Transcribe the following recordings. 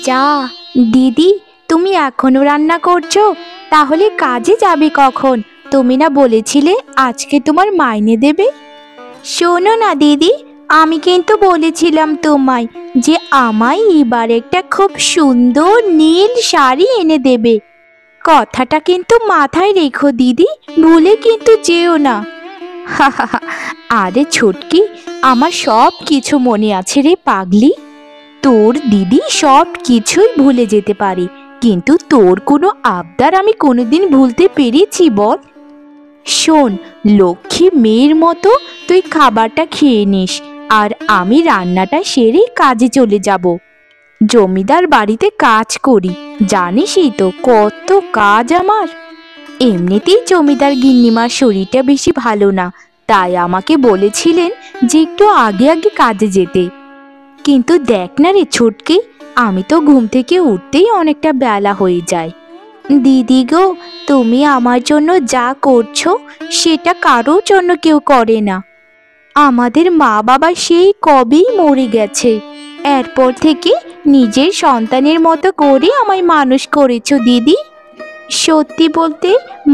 যা দিদি, তুমি এখনো রান্না করছো? তাহলে কাজে যাবে কখন? তুমি না বলেছিলে আজকে তোমার মাইনে দেবে? শোনো না দিদি, আমি কিন্তু বলেছিলাম তোমায় যে আমায় এবার একটা খুব সুন্দর নীল শাড়ি এনে দেবে। কথাটা কিন্তু মাথায় রেখো দিদি, ভুলে কিন্তু যেও না। আরে ছুটকি, আমার সব কিছু মনে আছে রে পাগলি। তোর দিদি সব কিছুই ভুলে যেতে পারে, কিন্তু তোর কোনো আবদার আমি কোনোদিন ভুলতে পেরেছি বল? শোন, লক্ষ্মী মেয়ের মতো তুই খাবারটা খেয়ে নিস, আর আমি রান্নাটা সেরে কাজে চলে যাব। জমিদার বাড়িতে কাজ করি, জানিসই তো কত কাজ আমার। এমনিতেই জমিদার গিন্নিমার শরীরটা বেশি ভালো না, তাই আমাকে বলেছিলেন যে একটু আগে আগে কাজে যেতে। কিন্তু দেখ না রে ছোটকি, আমি তো ঘুম থেকে উঠতেই অনেকটা বেলা হয়ে যায়। দিদি গো, তুমি আমার জন্য যা করছো সেটা কারোর জন্য কেউ করে না। আমাদের মা বাবা সেই কবেই মরে গেছে, এরপর থেকে নিজের সন্তানের মতো করে আমায় মানুষ করেছো দিদি। সত্যি বলতে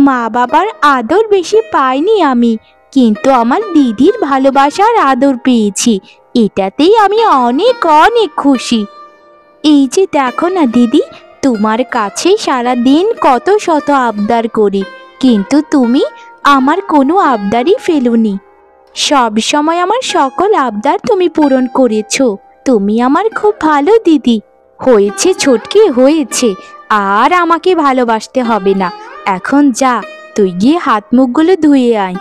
মা বাবার আদর বেশি পাইনি আমি, কিন্তু আমার দিদির ভালোবাসার আদর পেয়েছি, এটাতেই আমি অনেক অনেক খুশি। এই যে দেখো না দিদি, তোমার কাছে সারা দিন কত শত আবদার করি, কিন্তু তুমি আমার কোনো আবদারই ফেলোনি। সব সময় আমার সকল আবদার তুমি পূরণ করেছো। তুমি আমার খুব ভালো দিদি। হয়েছে ছোটকি, হয়েছে, আর আমাকে ভালোবাসতে হবে না। এখন যা, তুই গিয়ে হাত মুখগুলো ধুয়ে আয়।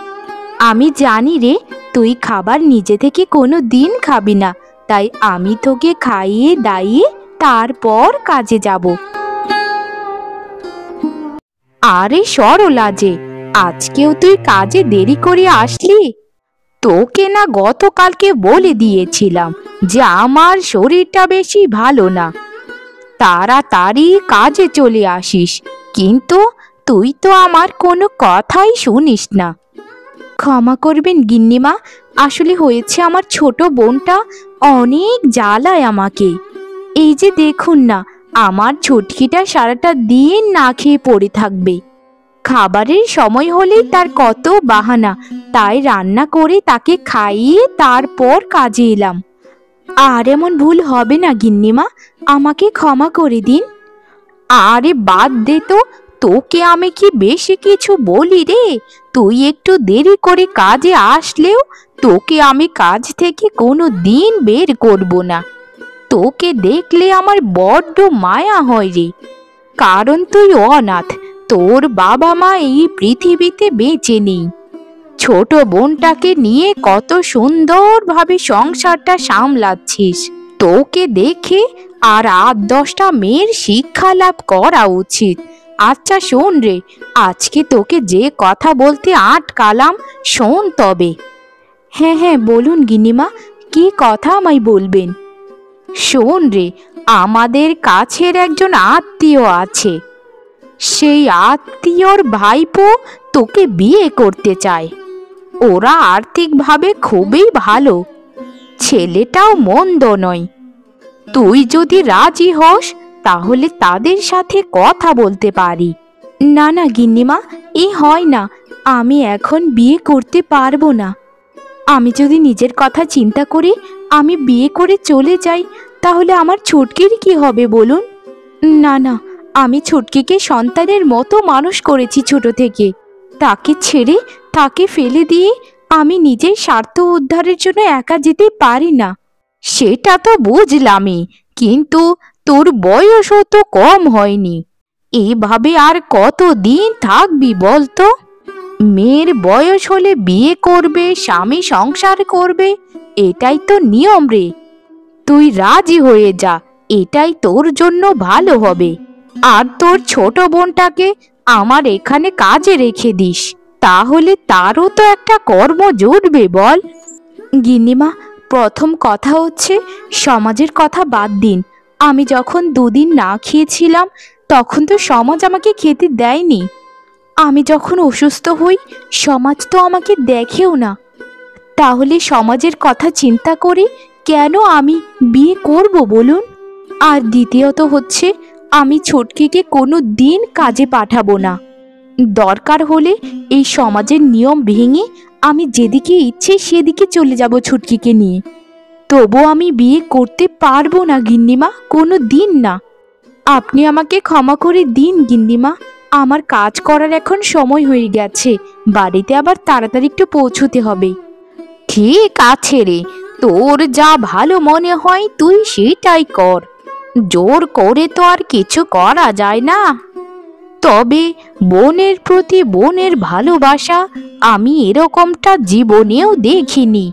আমি জানি রে, তুই খাবার নিজে থেকে কোনো দিন খাবি না, তাই আমি তোকে খাইয়ে দাইয়ে তারপর কাজে যাব। আরে সরলা যে, আজকেও তুই কাজে দেরি করে আসলি? তোকে না গতকালকে বলে দিয়েছিলাম যে আমার শরীরটা বেশি ভালো না, তাড়াতাড়ি কাজে চলে আসিস, কিন্তু তুই তো আমার কোনো কথাই শুনিস না। ক্ষমা করবেন গিন্নিমা, আসলে হয়েছে আমার ছোট বোনটা অনেক জ্বালায় আমাকে। এই যে দেখুন না, আমার ছুটকিটা সারাটা দিন না খেয়ে পড়ে থাকবে। খাবারের সময় হলেই তার কত বাহানা, তাই রান্না করে তাকে খাইয়ে তারপর কাজে এলাম। আর এমন ভুল হবে না গিন্নিমা, আমাকে ক্ষমা করে দিন। আরে বাদ দে তো, তোকে আমি কি বেশি কিছু বলি রে? তুই একটু দেরি করে কাজে আসলেও তোকে আমি কাজ থেকে কোনো দিন বের করব না। তোকে দেখলে আমার বড্ড মায়া হয় রে, কারণ তুই অনাথ, তোর বাবা মা এই পৃথিবীতে বেঁচে নেই। ছোট বোনটাকে নিয়ে কত সুন্দরভাবে সংসারটা সামলাচ্ছিস। তোকে দেখে আর ৮-১০টা মেয়ের শিক্ষা লাভ করা উচিত। আচ্ছা শোন রে, আজকে তোকে যে কথা বলতে আটকালাম, শোন তবে। হ্যাঁ হ্যাঁ বলুন গিন্নিমা, কি কথা আমায় বলবেন? শোন রে, আমাদের কাছের একজন আত্মীয় আছে, সেই আত্মীয়র ভাইপো তোকে বিয়ে করতে চায়। ওরা আর্থিকভাবে খুবই ভালো, ছেলেটাও মন্দ নয়। তুই যদি রাজি হস তাহলে তাদের সাথে কথা বলতে পারি। না না গিন্নিমা, এ হয় না, আমি এখন বিয়ে করতে পারবো না। আমি যদি নিজের কথা চিন্তা করে আমি বিয়ে করে চলে যাই, তাহলে আমার ছুটকির কি হবে বলুন? না না, আমি ছুটকিকে সন্তানের মতো মানুষ করেছি ছোট থেকে, তাকে ছেড়ে তাকে ফেলে দিয়ে আমি নিজের স্বার্থ উদ্ধারের জন্য একা যেতে পারি না। সেটা তো বুঝলামই, কিন্তু তোর বয়সও তো কম হয়নি, এভাবে আর কতদিন থাকবি বলতো? মেয়ের বয়স হলে বিয়ে করবে, স্বামী সংসার করবে, এটাই তো নিয়ম রে। তুই রাজি হয়ে যা, এটাই তোর জন্য ভালো হবে। আর তোর ছোট বোনটাকে আমার এখানে কাজে রেখে দিস, তাহলে তারও তো একটা কর্ম জুটবে বল। গিন্নিমা, প্রথম কথা হচ্ছে সমাজের কথা বাদ দিন। আমি যখন 2 দিন না খেয়েছিলাম তখন তো সমাজ আমাকে খেতে দেয়নি। আমি যখন অসুস্থ হই সমাজ তো আমাকে দেখেও না। তাহলে সমাজের কথা চিন্তা করে কেন আমি বিয়ে করব বলুন? আর দ্বিতীয়ত হচ্ছে আমি ছুটকিকে কোনো দিন কাজে পাঠাবো না। দরকার হলে এই সমাজের নিয়ম ভেঙে আমি যেদিকে ইচ্ছে সেদিকে চলে যাব ছুটকিকে নিয়ে। তবু আমি বিয়ে করতে পারবো না গিন্নিমা, কোনো দিন না। আপনি আমাকে ক্ষমা করে দিন গিন্নিমা, আমার কাজ করার এখন সময় হয়ে গেছে, বাড়িতে আবার তাড়াতাড়ি একটু পৌঁছতে হবে। ঠিক আছে রে, তোর যা ভালো মনে হয় তুই সেটাই কর, জোর করে তো আর কিছু করা যায় না। তবে বোনের প্রতি বোনের ভালোবাসা আমি এরকমটা জীবনেও দেখিনি।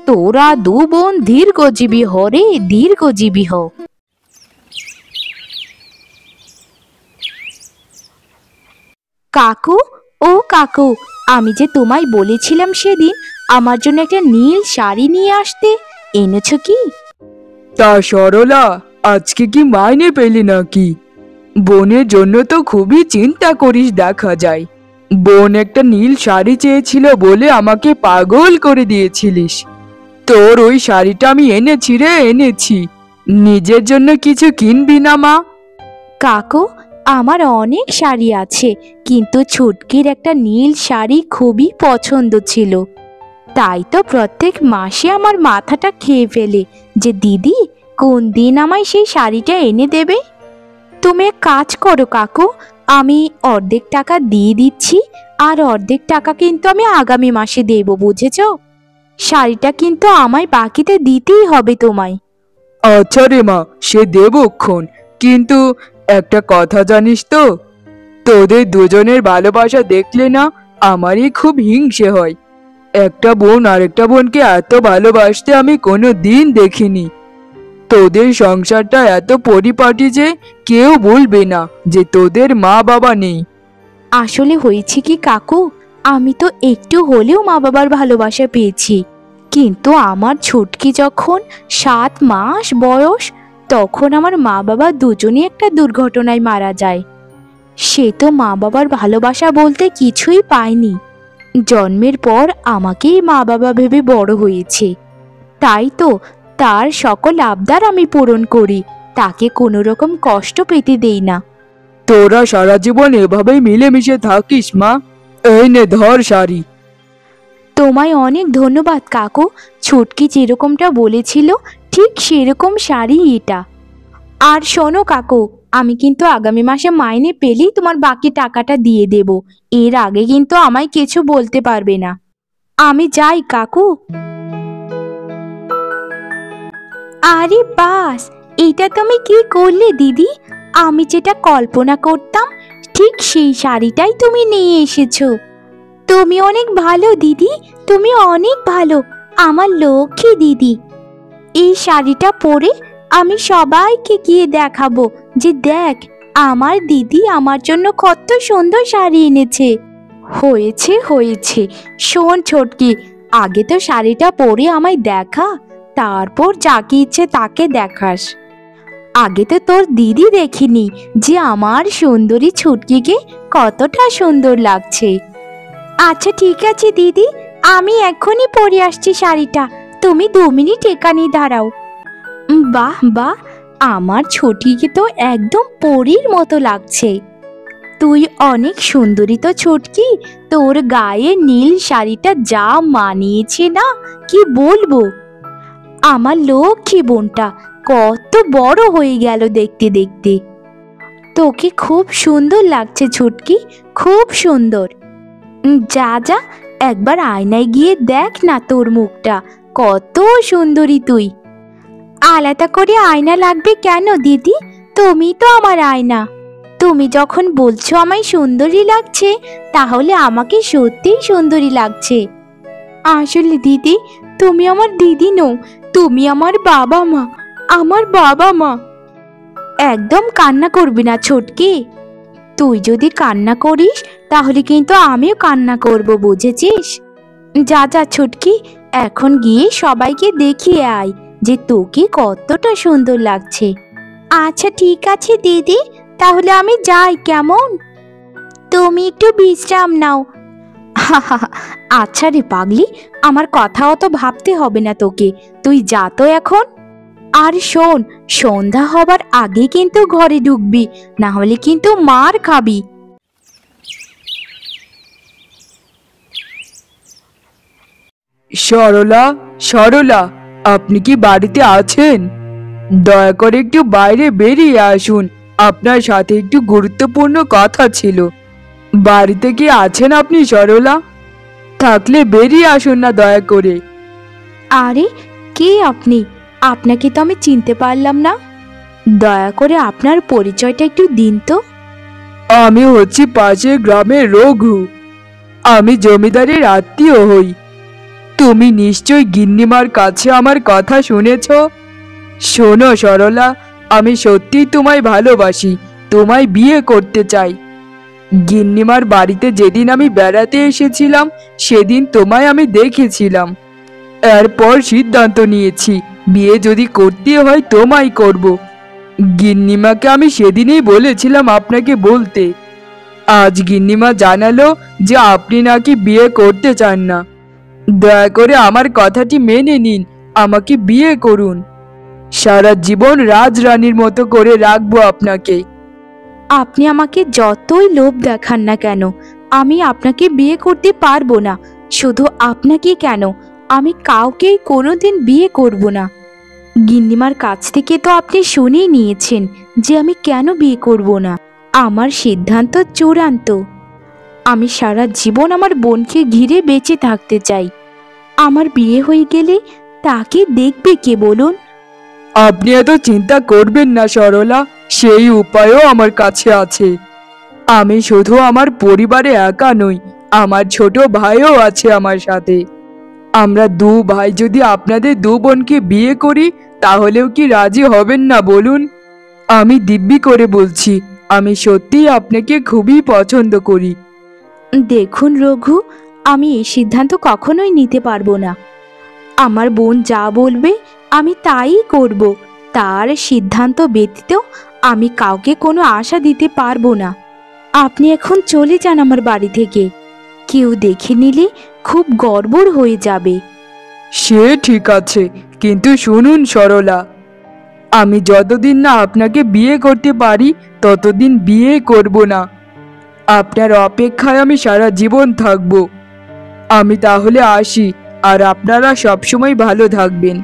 তোরা দু বোন দীর্ঘজীবী হ রে, দীর্ঘজীবী হ। কাকু, ও কাকু, আমি যে তোমায় বলেছিলাম সেদিন আমার জন্য একটা নীল শাড়ি নিয়ে আসতে, এনেছো কি? তা সরলা, আজকে কি মাইনে পেলি নাকি? বোনের জন্য তো খুবই চিন্তা করিস দেখা যায়। বোন একটা নীল শাড়ি চেয়েছিল বলে আমাকে পাগল করে দিয়েছিলিস। তোর ওই শাড়িটা আমি এনেছি রে, এনেছি। নিজের জন্য কিছু কিনবি না মা? কাকু, আমার অনেক শাড়ি আছে, কিন্তু ছুটকির একটা নীল শাড়ি খুবই পছন্দ ছিল। তাই তো প্রত্যেক মাসে আমার মাথাটা খেয়ে ফেলে যে দিদি কোন দিন আমায় সেই শাড়িটা এনে দেবে। তুমি এক কাজ করো কাকু, আমি অর্ধেক টাকা দিয়ে দিচ্ছি, আর অর্ধেক টাকা কিন্তু আমি আগামী মাসে দেব, বুঝেছো? শাড়িটা কিন্তু আমায় বাকিতে দিতেই হবে তোমায়। আচ্ছা রে মা, সে দেবক্ষণ। কিন্তু একটা কথা জানিস তো, তোদের দুজনের ভালোবাসা দেখলে না আমারই খুব হিংসে হয়। একটা বোন আরেকটা বোনকে এত ভালোবাসতে আমি কোনো দিন দেখিনি। তোদের সংসারটা এত পরিপাটি যে কেউ বলবে না যে তোদের মা বাবা নেই। আসলে হয়েছে কি কাকু, আমি তো একটু হলেও মা বাবার ভালোবাসা পেয়েছি, কিন্তু আমার ছুটকি যখন 7 মাস বয়স তখন আমার মা বাবা দুজনেই একটা দুর্ঘটনায় মারা যায়। সে তো মা বাবার ভালোবাসা বলতে কিছুই পায়নি। জন্মের পর আমাকেই মা বাবা ভেবে বড় হয়েছে। তাই তো তার সকল আবদার আমি পূরণ করি, তাকে কোনো রকম কষ্ট পেতে দেই না। তোরা সারা জীবন এভাবেই মিলেমিশে থাকিস মা। এই নে ধর শাড়ি। তোমায় অনেক ধন্যবাদ কাকু, ছুটকি যেরকমটা বলেছিল ঠিক সেরকম শাড়ি এটা। আর শোনো কাকু, আমি কিন্তু আগামী মাসে মাইনে পেলেই তোমার বাকি টাকাটা দিয়ে দেব, এর আগে কিন্তু আমায় কিছু বলতে পারবে না। আমি যাই কাকু। আরে বাস, এটা তুমি কি করলে দিদি? আমি যেটা কল্পনা করতাম ঠিক সেই শাড়িটাই তুমি নিয়ে এসেছো। তুমি অনেক ভালো দিদি, তুমি অনেক ভালো, আমার লক্ষ্মী দিদি। এই শাড়িটা পরে আমি সবাইকে গিয়ে দেখাবো যে দেখ আমার দিদি আমার জন্য কত সুন্দর শাড়ি এনেছে। হয়েছে হয়েছে, শোন ছোটকি, আগে তো শাড়িটা পরে আমায় দেখা, তারপর যাকে ইচ্ছে তাকে দেখাস। আগে তো তোর দিদি দেখিনি যে আমার সুন্দরী ছুটকিকে কতটা সুন্দর লাগছে। আচ্ছা ঠিক আছে দিদি, আমি এখনই পরে আসছি শাড়িটা, তুমি 2 মিনিট এখানেই দাঁড়াও। বাহ বাহ, আমার ছুটকিকে তো একদম পরীর মতো লাগছে। তুই অনেক সুন্দরী তো ছুটকি, তোর গায়ে নীল শাড়িটা যা মানিয়েছে না কি বলবো। আমার লক্ষ্মী বোনটা কত বড় হয়ে গেল দেখতে দেখতে। তোকে খুব সুন্দর লাগছে ছুটকি, খুব সুন্দর। যা যা, একবার আয়নায় গিয়ে দেখ না তোর মুখটা, কত সুন্দরী তুই। আলাদা করে আয়না লাগবে কেন দিদি? তুমি তো আমার আয়না। তুমি যখন বলছো আমায় সুন্দরী লাগছে, তাহলে আমাকে সত্যিই সুন্দরী লাগছে। আসলে দিদি, তুমি আমার দিদি নও, তুমি আমার বাবা মা, আমার বাবা মা। একদম কান্না করবি না ছোটকি, তুই যদি কান্না করিস তাহলে কিন্তু আমিও কান্না করব, বুঝেছিস? যা যা ছুটকি, এখন গিয়ে সবাইকে দেখিয়ে আয় যে তোকে কতটা সুন্দর লাগছে। আচ্ছা ঠিক আছে দিদি, তাহলে আমি যাই কেমন? তুমি একটু বিশ্রাম নাও। আচ্ছা রে পাগলি, আমার কথা অত ভাবতে হবে না তোকে, তুই যা তো এখন। আর শোন, সন্ধ্যা হবার আগে কিন্তু ঘরে ঢুকবি, না হলে কিন্তু মার খাবি। সরলা, সরলা, আপনি কি বাড়িতে আছেন? দয়া করে একটু বাইরে বেরিয়ে আসুন, আপনার সাথে একটু গুরুত্বপূর্ণ কথা ছিল। বাড়িতে কি আছেন আপনি সরলা? থাকলে বেরিয়ে আসুন না দয়া করে। আরে, কে আপনি? আপনাকে তো আমি চিনতে পারলাম না। দয়া করে আপনার পরিচয়টা একটু দিন তো। আমি হচ্ছি পাশের গ্রামের রঘু। আমি জমিদারের আত্মীয় হই। তুমি নিশ্চয় গিন্নিমার কাছে আমার কথা শুনেছ। শোনো সরলা, আমি সত্যি তোমায় ভালোবাসি, তোমায় বিয়ে করতে চাই। গিন্নিমার বাড়িতে যেদিন আমি বেড়াতে এসেছিলাম সেদিন তোমায় আমি দেখেছিলাম। এরপর সিদ্ধান্ত নিয়েছি বিয়ে যদি করতে হয় তোমায় করব। গিন্নিমাকে আমি সেদিনই বলেছিলাম আপনাকে বলতে। আজ গিন্নিমা জানালো যে আপনি নাকি বিয়ে করতে চান না। দয়া করে আমার কথাটি মেনে নিন, আমাকে বিয়ে করুন। সারা জীবন রাজরানীর মতো করে রাখবো আপনাকে। আপনি আমাকে যতই লোভ দেখান না কেন, আমি আপনাকে বিয়ে করতে পারবো না। শুধু আপনাকে কেন, আমি কাউকেই কোনোদিন বিয়ে করব না। গিন্নিমার কাছ থেকে তো আপনি শুনেই নিয়েছেন যে আমি কেন বিয়ে করব না। আমার সিদ্ধান্ত চূড়ান্ত। আমি সারা জীবন আমার বোনকে ঘিরে বেঁচে থাকতে চাই। আমার বিয়ে হয়ে গেলে তাকে দেখবে কে বলুন? আপনি এত চিন্তা করবেন না সরলা, সেই উপায়ও আমার কাছে আছে। আমি শুধু আমার পরিবারে একা নই, আমার ছোট ভাইও আছে আমার সাথে। আমরা দু ভাই যদি আপনাদের দু বোনকে বিয়ে করি তাহলেও কি রাজি হবেন না বলুন? আমি দিব্যি করে বলছি, আমি সত্যিই আপনাকে খুবই পছন্দ করি। দেখুন রঘু, আমি এই সিদ্ধান্ত কখনোই নিতে পারবো না। আমার বোন যা বলবে আমি তাই করব। তার সিদ্ধান্ত ব্যতীত আমি কাউকে কোনো আশা দিতে পারবো না। আপনি এখন চলে যান আমার বাড়ি থেকে। কেউ দেখে নিলে খুব গড়বড় হয়ে যাবে। সে ঠিক আছে, কিন্তু শুনুন সরলা, আমি যতদিন না আপনাকে বিয়ে করতে পারি ততদিন বিয়ে করব না। আপনার অপেক্ষায় আমি সারা জীবন থাকব। আমি তাহলে আসি, আর আপনারা সবসময় ভালো থাকবেন।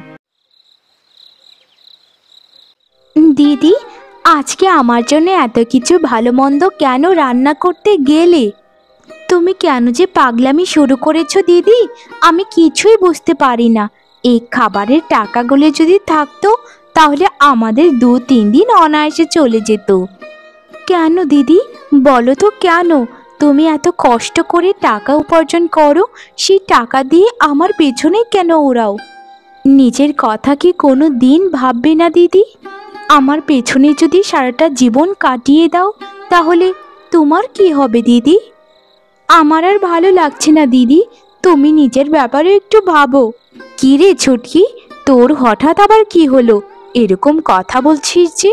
দিদি, আজকে আমার জন্য এত কিছু ভালো মন্দ কেন রান্না করতে গেলে? তুমি কেন যে পাগলামি শুরু করেছো দিদি, আমি কিছুই বুঝতে পারি না। এই খাবারের টাকাগুলো যদি থাকতো তাহলে আমাদের 2-3 দিন অনায়াসে চলে যেত। কেন দিদি, বলো তো কেন? তুমি এত কষ্ট করে টাকা উপার্জন করো, সেই টাকা দিয়ে আমার পেছনে কেন ওড়াও? নিজের কথা কি কোনো দিন ভাববে না দিদি? আমার পেছনে যদি সারাটা জীবন কাটিয়ে দাও তাহলে তোমার কি হবে দিদি? আমার আর ভালো লাগছে না দিদি, তুমি নিজের ব্যাপারে একটু ভাবো। কি রে ছুটকি, তোর হঠাৎ আবার কি হলো? এরকম কথা বলছিস যে?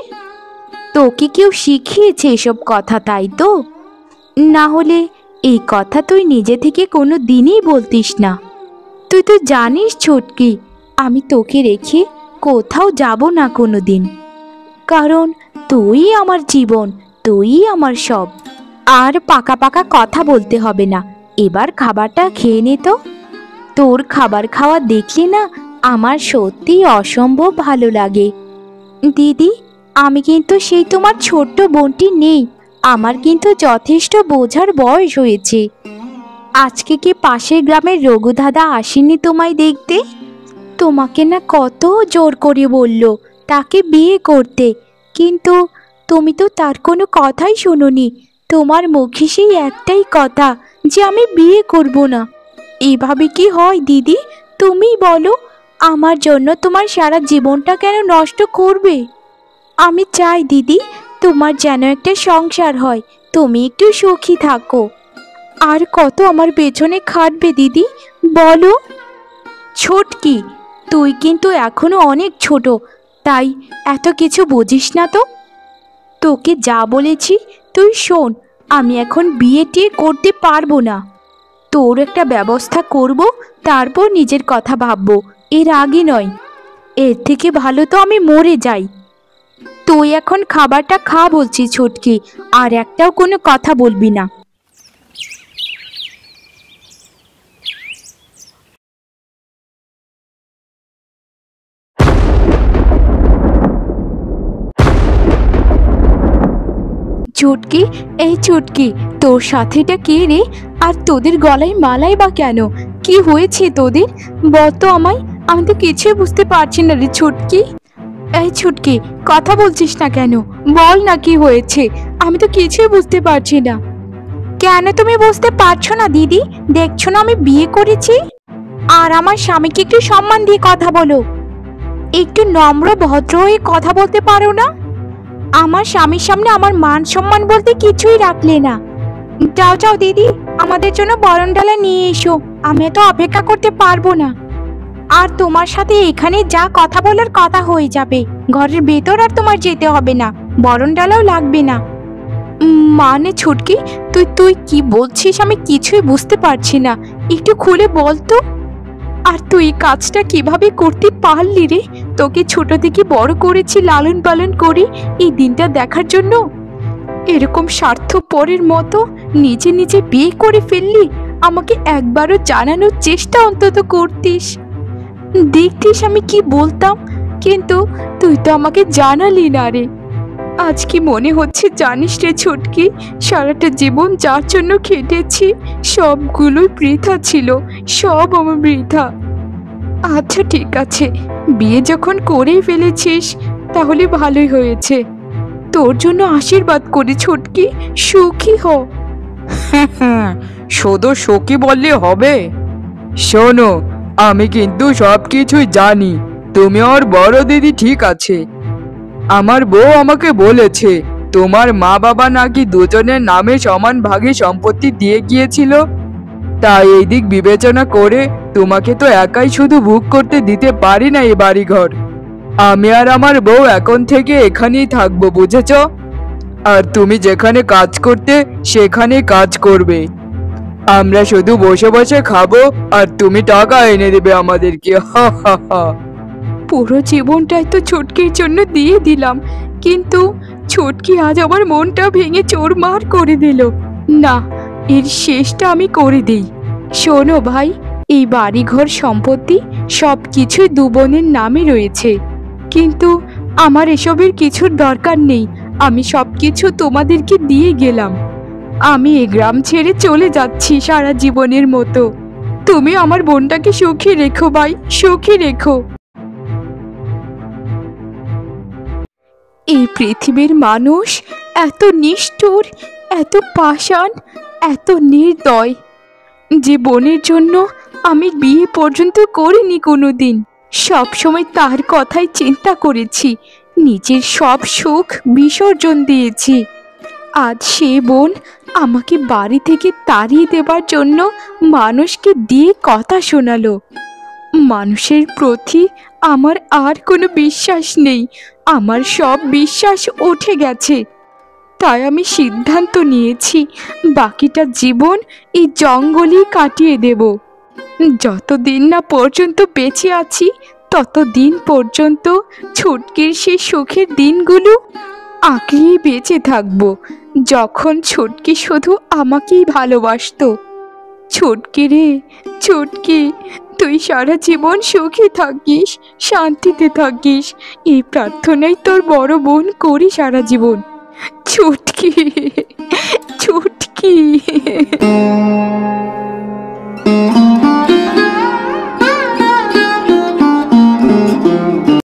তোকে কেউ শিখিয়েছে এসব কথা, তাই তো? না হলে এই কথা তুই নিজে থেকে কোনো দিনই বলতিস না। তুই তো জানিস ছুটকি, আমি তোকে রেখে কোথাও যাব না কোনো দিন। কারণ তুই আমার জীবন, তুই আমার সব। আর পাকা পাকা কথা বলতে হবে না, এবার খাবারটা খেয়ে নে তো। তোর খাবার খাওয়া দেখলে না আমার সত্যিই অসম্ভব ভালো লাগে। দিদি, আমি কিন্তু সেই তোমার ছোট্ট বোনটি নেই। আমার কিন্তু যথেষ্ট বোঝার বয়স হয়েছে। আজকে কি পাশের গ্রামের রঘু দাদা আসেনি তোমায় দেখতে? তোমাকে না কত জোর করে বলল তাকে বিয়ে করতে, কিন্তু তুমি তো তার কোনো কথাই শোনোনি। তোমার মুখে সেই একটাই কথা যে আমি বিয়ে করব না। এভাবে কি হয় দিদি? তুমি বলো, আমার জন্য তোমার সারা জীবনটা কেন নষ্ট করবে? আমি চাই দিদি, তোমার যেন একটা সংসার হয়, তুমি একটু সুখী থাকো। আর কত আমার পেছনে খাটবে দিদি বলো? ছোটকি, তুই কিন্তু এখনো অনেক ছোট, তাই এত কিছু বুঝিস না তো। তোকে যা বলেছি তুই শোন। আমি এখন বিয়ে টিয়ে করতে পারবো না। তোর একটা ব্যবস্থা করব, তারপর নিজের কথা ভাববো, এর আগে নয়। এর থেকে ভালো তো আমি মরে যাই। তুই এখন খাবারটা খা বলছি ছুটকি, আর একটাও কোনো কথা বলবি না। চুটকি, এই চুটকি, তোর সাথেটা কে রে? আর তোদের গলায় মালাই বা কেন? কি হয়েছে তোদের? বল তো আমায়, আমি তো কিছুই বুঝতে পারছি না রে ছুটকি। এই ছুটকি, কথা বলছিস না কেন? বল না কি হয়েছে, আমি তো কিছুই বুঝতে পারছি না। কেন তুমি বুঝতে পারছো না দিদি? দেখছো না আমি বিয়ে করেছি? আর আমার স্বামীকে একটু সম্মান দিয়ে কথা বলো। একটু নম্র ভদ্র হয়ে কথা বলতে পারো না? আমার স্বামীর সামনে আমার মান সম্মান বলতে কিছুই রাখলে না। যাও যাও দিদি, আমাদের জন্য বরণডালা নিয়ে এসো, আমি তো অপেক্ষা করতে পারবো না। আর তোমার সাথে এখানে যা কথা বলার কথা হয়ে যাবে, ঘরের ভেতর আর তোমার যেতে হবে না, বরণডালাও লাগবে না। মানে ছুটকি, তুই তুই কি বলছিস? আমি কিছুই বুঝতে পারছি না, একটু খুলে বল তো। আর তুই কাজটা কিভাবে করতে পারলি রে? তোকে ছোট থেকে বড় করেছি লালন পালন করি এই দিনটা দেখার জন্য। এরকম স্বার্থপরের মতো নিজে নিজে বিয়ে করে ফেললি? আমাকে একবারও জানানোর চেষ্টা অন্তত করতিস, দেখতিস আমি কি বলতাম। কিন্তু তুই তো আমাকে জানালি না রে। আজ কি মনে হচ্ছে জানিস রে ছুটকি, সারাটা জীবন যার জন্য খেটেছি সবগুলোই বৃথা ছিল, সব আমার বৃথা। আচ্ছা ঠিক আছে, বিয়ে যখন করেই ফেলেছিস তাহলে ভালোই হয়েছে। তোর জন্য আশীর্বাদ করি ছুটকি, সুখী হ। শুধু সখী বললে হবে? শোনো, আমি কিন্তু সবকিছুই জানি। তুমি ওর বড় দিদি ঠিক আছে। আমার বউ আমাকে বলেছে তোমার মা বাবা নাকি দুজনের নামে সমান ভাগে সম্পত্তি দিয়ে গিয়েছিল। তাই এই দিক বিবেচনা করে তোমাকে তো একাই শুধু ভোগ করতে দিতে পারি না এই বাড়িঘর। আমি আর আমার বউ এখন থেকে এখানেই থাকবো, বুঝেছ? আর তুমি যেখানে কাজ করতে সেখানেই কাজ করবে। আমরা শুধু বসে বসে খাবো আর তুমি টাকা এনে দেবে আমাদেরকে। হা হা হা। পুরো জীবনটাই তো ছুটকির জন্য দিয়ে দিলাম, কিন্তু ছুটকি আজ আমার মনটা ভেঙে চোরমার করে দিল। না, এর শেষটা আমি করে দেই। শোনো ভাই, এই বাড়িঘর সম্পত্তি সব কিছুই দু বোনের নামে রয়েছে, কিন্তু আমার এসবের কিছুর দরকার নেই। আমি সবকিছু তোমাদেরকে দিয়ে গেলাম। আমি এ গ্রাম ছেড়ে চলে যাচ্ছি সারা জীবনের মতো। তুমি আমার বোনটাকে সুখী রেখো ভাই, সুখী রেখো। এই পৃথিবীর মানুষ এত নিষ্ঠুর, এত পাষাণ, এত নির্দয়, যে বোনের জন্য আমি বিয়ে পর্যন্ত করিনি কোনোদিন। সবসময় তার কথাই চিন্তা করেছি, নিজের সব সুখ বিসর্জন দিয়েছি। আজ সে বোন আমাকে বাড়ি থেকে তাড়িয়ে দেবার জন্য মানুষকে দিয়ে কথা শোনালো। মানুষের প্রতি আমার আর কোনো বিশ্বাস নেই, আমার সব বিশ্বাস উঠে গেছে। তাই আমি সিদ্ধান্ত নিয়েছি বাকিটা জীবন এই জঙ্গলেই কাটিয়ে দেব। যতদিন না পর্যন্ত বেঁচে আছি ততদিন পর্যন্ত ছুটকির সেই সুখের দিনগুলো আঁকড়িয়ে বেঁচে থাকবো, যখন ছুটকি শুধু আমাকেই ভালোবাসতো। ছুটকি রে ছুটকি, তুই সারা জীবন সুখী থাকিস, শান্তিতে থাকিস, এই প্রার্থনাই তোর বড় বোন করি সারা জীবন। ছুটকি, ছুটকি।